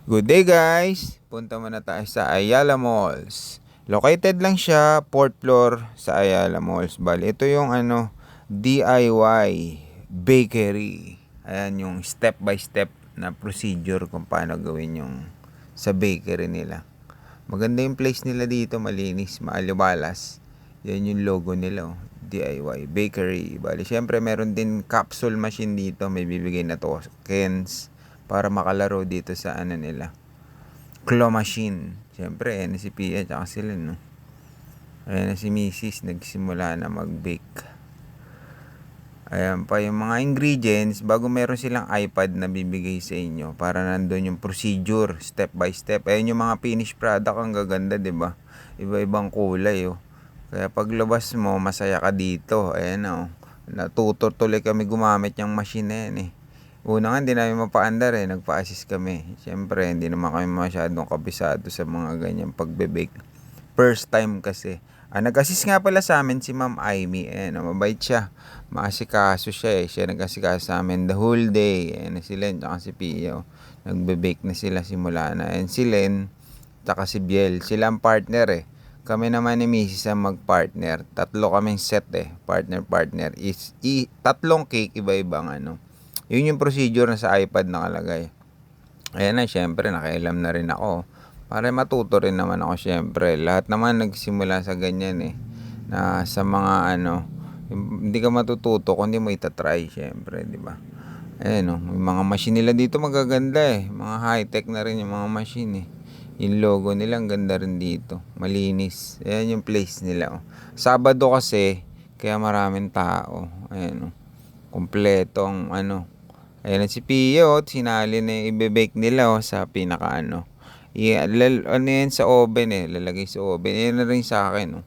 Good day guys! Punta muna tayo sa Ayala Malls. Located lang siya, 4th floor sa Ayala Malls. Bali, ito yung DIY bakery. Ayan yung step by step na procedure kung paano gawin yung sa bakery nila. Maganda yung place nila dito, malinis, maaliwalas. Yan yung logo nila, oh. DIY bakery. Bali, syempre meron din capsule machine dito. May bibigay na tokens para makalaro dito sa nila, claw machine. Siyempre, ayan na si Pia tsaka sila, no? Ayan na si Mrs. Nagsimula na mag-bake. Ayan pa yung mga ingredients. Bago meron silang iPad na bibigay sa inyo para nandun yung procedure, step by step. Ayan yung mga finished product. Ang gaganda, diba? Iba-ibang kulay, oh. Kaya paglabas mo, masaya ka dito. Ayan, oh. Natuto tuloy kami gumamit yung machine na yan, eh. Una nga, hindi namin mapaandar, nagpa-assist kami. Siyempre, hindi naman kami masyadong kabisado sa mga ganyang pagbe-bake. First time kasi. Nag-assist nga pala sa amin si Ma'am Aimee. Mabait siya. Maasikaso siya, eh. Siya nag-assikaso sa amin the whole day. Si Len, tsaka si Pio. Nagbe-bake na sila simula na. Si Len, tsaka si Biel. Sila ang partner, eh. Kami naman ni Mrs. ang mag-partner. Tatlo kaming set, eh. Partner. Tatlong cake, iba-ibang Yun yung procedure na sa iPad nakalagay. Ayan na, syempre, nakialam na rin ako. Para matuto rin naman ako, syempre. Lahat naman nagsimula sa ganyan, eh. Na sa mga hindi ka matututo kung hindi mo itatry, syempre, di ba? Ayan, yung mga machine nila dito magaganda, eh. Mga high-tech na rin yung mga machine, eh. Yung logo nila, ang ganda rin dito. Malinis. Ayan yung place nila, oh. Sabado kasi, kaya maraming tao. Ayan, oh. Kompleto ang Ayan na si Pio, sinali na yung ibe-bake nila, sa pinaka yan sa oven, lalagay sa oven. Yan na rin sa akin,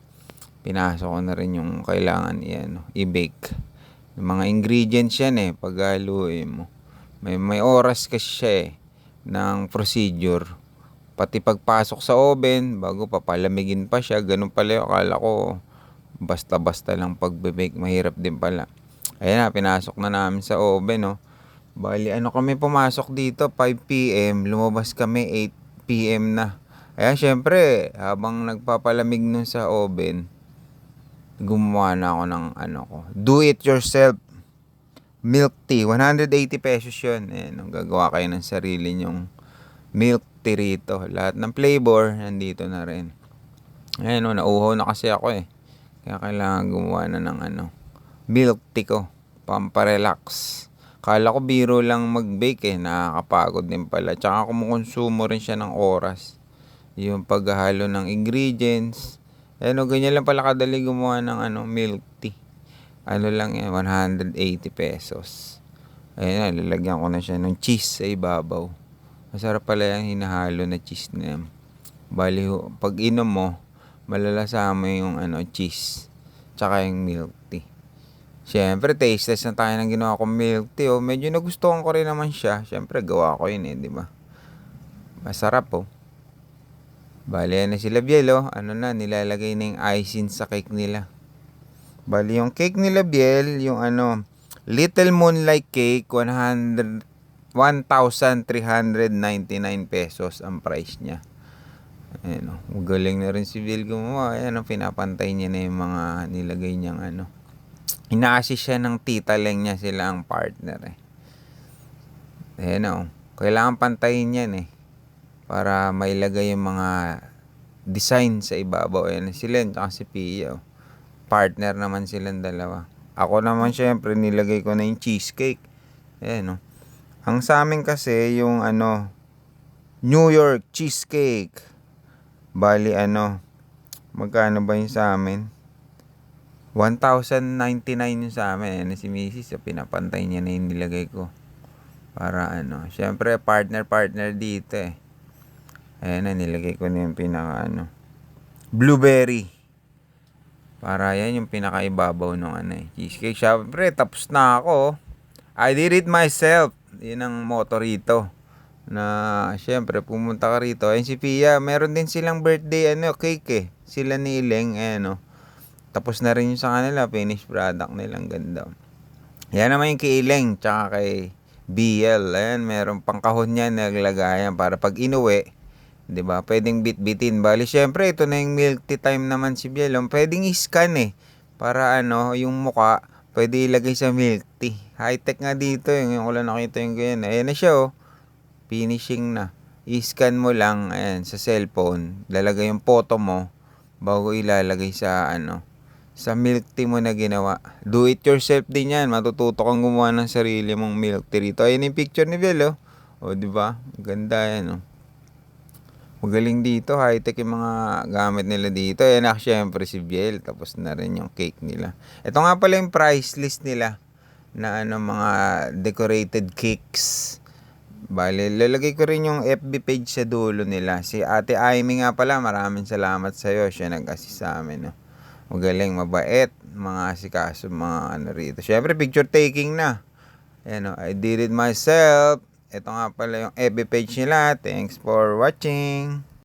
pinasok ko na rin yung kailangan i-bake. Yung mga ingredients yan, paghaluin mo. May oras kasi siya, ng procedure. Pati pagpasok sa oven, bago papalamigin pa siya, ganun pala yung akala ko. Basta-basta lang pagbe-bake, mahirap din pala. Ayan na, pinasok na namin sa oven, Bali, kami pumasok dito, 5 PM, lumabas kami 8 PM na. Ayan, syempre, habang nagpapalamig nun sa oven, gumawa na ako ng do it yourself milk tea. 180 pesos yun. Ayan, gagawa kayo ng sarili nyong milk tea rito. Lahat ng flavor, nandito na rin. Ayan, nauuhaw na kasi ako, Kaya kailangan gumawa na ng milk tea ko, pamparelax. Kala ko biro lang mag-bake, nakakapagod din pala. Tsaka kumukonsumo rin siya ng oras. Yung paghahalo ng ingredients. Ganyan lang pala kadali gumawa ng milk tea. Lang yan, 180 pesos. Ayan, lalagyan ko na siya ng cheese sa ibabaw. Masarap pala yung hinahalo na cheese na yan. Bali, pag inom mo, malalasama yung cheese. Tsaka yung milk tea. Siyempre, taste test na tayo ng ginawa kong milk tea. Medyo nagustuhan ko rin naman siya. Siyempre, gawa ko yun, di ba? Masarap, Bali, na sila Biel, nilalagay na yung icing sa cake nila. Bali, yung cake nila Biel, yung Little Moonlight Cake, 1,399 pesos ang price niya. Magaling na rin si Biel gumawa. Pinapantay niya na yung mga nilagay niyang ina-assist siya ng tita Leng niya, sila ang partner, kailangan pantayin yan, para mailagay yung mga design sa ibabaw. Si Len at si Pia, partner naman silang dalawa. Ako naman syempre nilagay ko na yung cheesecake. Ang sa amin kasi yung New York cheesecake. Bali magkano ba yung sa amin? 1,099 yung sa amin. Si Mrs. pinapantay niya na yung nilagay ko. Para syempre partner dito, Ayan na, nilagay ko na yung pinaka blueberry. Para yan yung pinakaibabaw ng cheesecake. Syempre, tapos na ako. I did it myself. Yun ang motto rito. Na syempre, pumunta ka rito. Ayun si Pia, meron din silang birthday cake, Sila ni Ileng, tapos na rin yung sa kanila, finished product nilang ganda. Yan naman yung kay Ileng, tsaka kay BL. Ayan, meron pang kahon yan naglagayan para pag inuwi, 'di ba? Pwedeng bitbitin. Bali, syempre ito na yung milk tea time naman si Biel. Pwedeng i-scan para yung muka pwede ilagay sa milk tea. High-tech nga dito yung ko lang nakita yung ganyan. Ayan na siya finishing na. I-scan mo lang ayan sa cellphone, lalagay yung photo mo bago ilalagay sa milk tea mo na ginawa. Do it yourself din yan. Matututo kang gumawa ng sarili mong milk tea rito. Ayan yung picture ni Biel di ba? Ganda yan Magaling dito, high-tech yung mga gamit nila dito. Ayan syempre si Biel, tapos na rin yung cake nila. Ito nga pala yung price list nila na mga decorated cakes. Bale, lalagay ko rin yung FB page sa dulo nila. Si Ate Aimee nga pala, maraming salamat sa iyo. Siya nag-assist sa amin. Magaling, mabait, mga asikaso, mga rito. Syempre, picture taking na. Ayan I did it myself. Ito nga pala yung FB page nila. Thanks for watching.